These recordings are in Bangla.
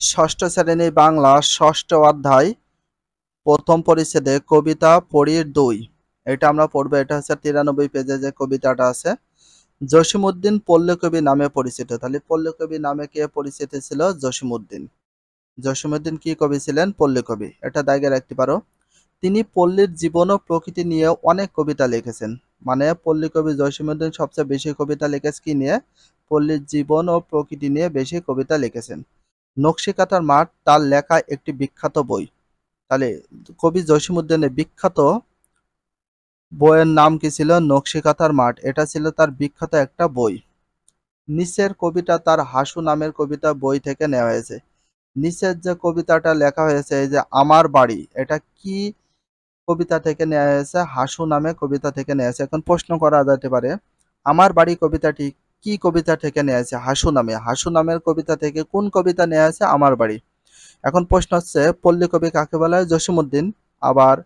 ষষ্ঠ শ্রেণী বাংলা ষষ্ঠ অধ্যায় প্রথম পরিচ্ছেদে কবিতা পড়ির ২। এটা আমরা পড়বো। এটা হচ্ছে ৯৩ পেজে যে কবিতাটা আছে। জসীমউদ্দীন পল্লী কবি নামে পরিচিত। তাহলে পল্লী কবি নামে কে পরিচিত ছিল? জসীমউদ্দীন। জসীমউদ্দীন কি কবি ছিলেন? পল্লী কবি। এটা দাগে রাখতে পারো। তিনি পল্লীর জীবন ও প্রকৃতি নিয়ে অনেক কবিতা লিখেছেন। মানে পল্লী কবি জসীমউদ্দীন সবচেয়ে বেশি কবিতা লিখেছে কি নিয়ে? পল্লীর জীবন ও প্রকৃতি নিয়ে বেশি কবিতা লিখেছেন। নকশিকাঁথার মাঠ তার লেখা একটি বিখ্যাত বই। তাহলে কবি জসীমউদ্দীনের বিখ্যাত বইয়ের নাম কি ছিল? নকশিকাঁথার মাঠ। এটা ছিল তার বিখ্যাত একটা বই। নিচের কবিতা তার হাসু নামের কবিতা বই থেকে নেওয়া হয়েছে। নিচের যে কবিতাটা লেখা হয়েছে এই যে আমার বাড়ি, এটা কি কবিতা থেকে নেওয়া হয়েছে? হাসু নামে কবিতা থেকে নেওয়া হয়েছে। এখন প্রশ্ন করা যেতে পারে, আমার বাড়ি কবিতাটি কি কবিতা থেকে নেওয়া হয়েছে? হাসু নামে। হাসু নামের কবিতা থেকে কোন কবিতা নেওয়া হয়েছে? আমার বাড়ি। এখন প্রশ্ন হচ্ছে পল্লী কবি কাকে বলা হয়? জসীমউদ্দীন। আবার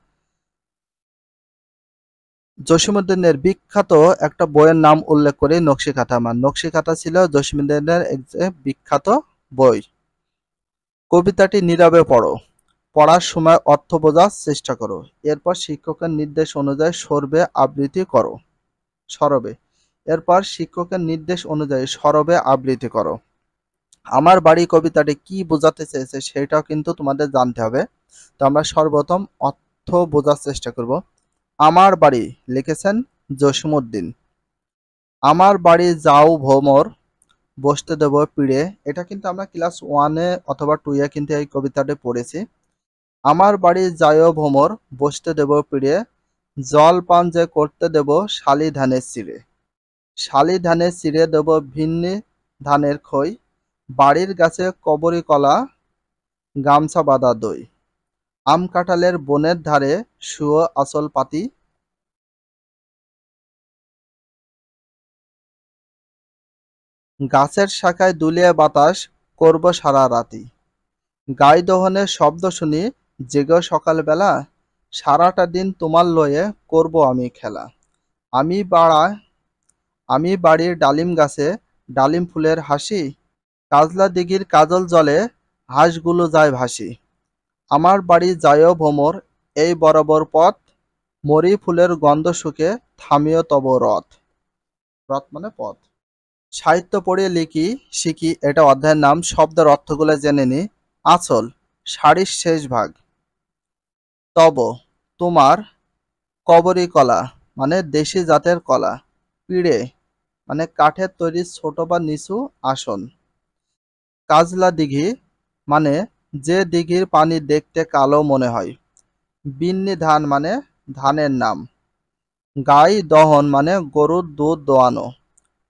জসীমউদ্দীনের বিখ্যাত একটা বইয়ের নাম উল্লেখ করে নকশিকাঁথা। নকশিকাঁথা ছিল জসীমউদ্দীনের এক যে বিখ্যাত বই। কবিতাটি নীরবে পড়ো। পড়ার সময় অর্থ বোঝার চেষ্টা করো। এরপর শিক্ষকের নির্দেশ অনুযায়ী সরবে আবৃত্তি করো। সরবে। এরপর শিক্ষকের নির্দেশ অনুযায়ী সরবে আবৃত্তি করো। আমার বাড়ি কবিতাটি কি বোঝাতে চেয়েছে সেটাও কিন্তু তোমাদের জানতে হবে। তো আমরা সর্বপ্রথম অর্থ বোঝার চেষ্টা করব। আমার বাড়ি লিখেছেন জসীমউদ্দীন। আমার বাড়ি যাও ভোমর, বসতে দেব পিড়ে। এটা কিন্তু আমরা ক্লাস 1-এ অথবা 2-এ কিন্তু এই কবিতাটি পড়েছি। আমার বাড়ি যাও ভোমর, বসতে দেব পিড়ে, জল পান যে করতে দেব শালি ধানের চিড়ে। শালি ধানের চিড়ে দেব ভিন্নি ধানের খই, বাড়ির গাছে কবরী কলা, গামছা বাঁধা দই। আম কাঁঠালের বনের ধারে শুয়ো আঁচল পাতি, গাছের শাখায় দুলিয়ে বাতাস করব সারা রাতি। গাই দহনের শব্দ শুনি জেগেও সকালবেলা, সারাটা দিন তোমার লয়ে করব আমি খেলা। আমি বাড়া আমি বাড়ির ডালিম গাছে ডালিম ফুলের হাসি, কাজলা দিঘির কাজল জলে হাঁসগুলো যায় ভাসি। আমার বাড়ি যায়ও ভোমর, এই বরাবর পথ, মরি ফুলের গন্ধ শুকে থামিও তব রথ। রথ মানে পথ। সাহিত্য পড়ে লিখি শিখি, এটা অধ্যায়ের নাম। শব্দের অর্থগুলো জেনে নি। আঁচল শাড়ির শেষ ভাগ, তব তোমার, কবরী কলা মানে দেশি জাতের কলা, পিড়ে মানে কাঠের তৈরি ছোট বা নিচু আসন, কাজলা দিঘি মানে যে দিঘির পানি দেখতে কালো মনে হয়, বিন্নি ধান মানে ধানের নাম, গাই দহন মানে গরুর দুধ দোয়ানো,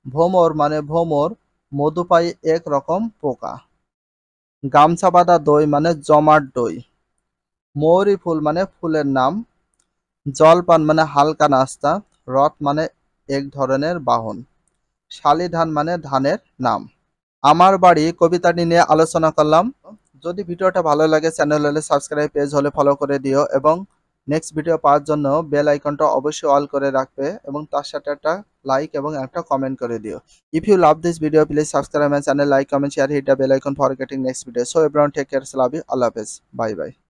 ভোমর মানে ভোমর মধুপায়ী এক রকম পোকা, গামছা বাঁধা দই মানে জমাট দই, মৌরি ফুল মানে ফুলের নাম, জলপান মানে হালকা নাস্তা, রথ মানে এক ধরনের বাহন, শালি ধান মানে ধানের নাম। আমার বাড়ি কবিতাটি নিয়ে আলোচনা করলাম। যদি ভিডিওটা ভালো লাগে চ্যানেল হলে সাবস্ক্রাইব, পেজ হলে ফলো করে দিও এবং নেক্সট ভিডিও পাওয়ার জন্য বেল আইকনটা অবশ্যই অল করে রাখবে এবং তার সাথে একটা লাইক এবং একটা কমেন্ট করে দিও। If you love this video please subscribe my channel, like, comment, share, hit the bell icon for getting next video. So everyone take care. Love you. Allah Hafiz. Bye bye.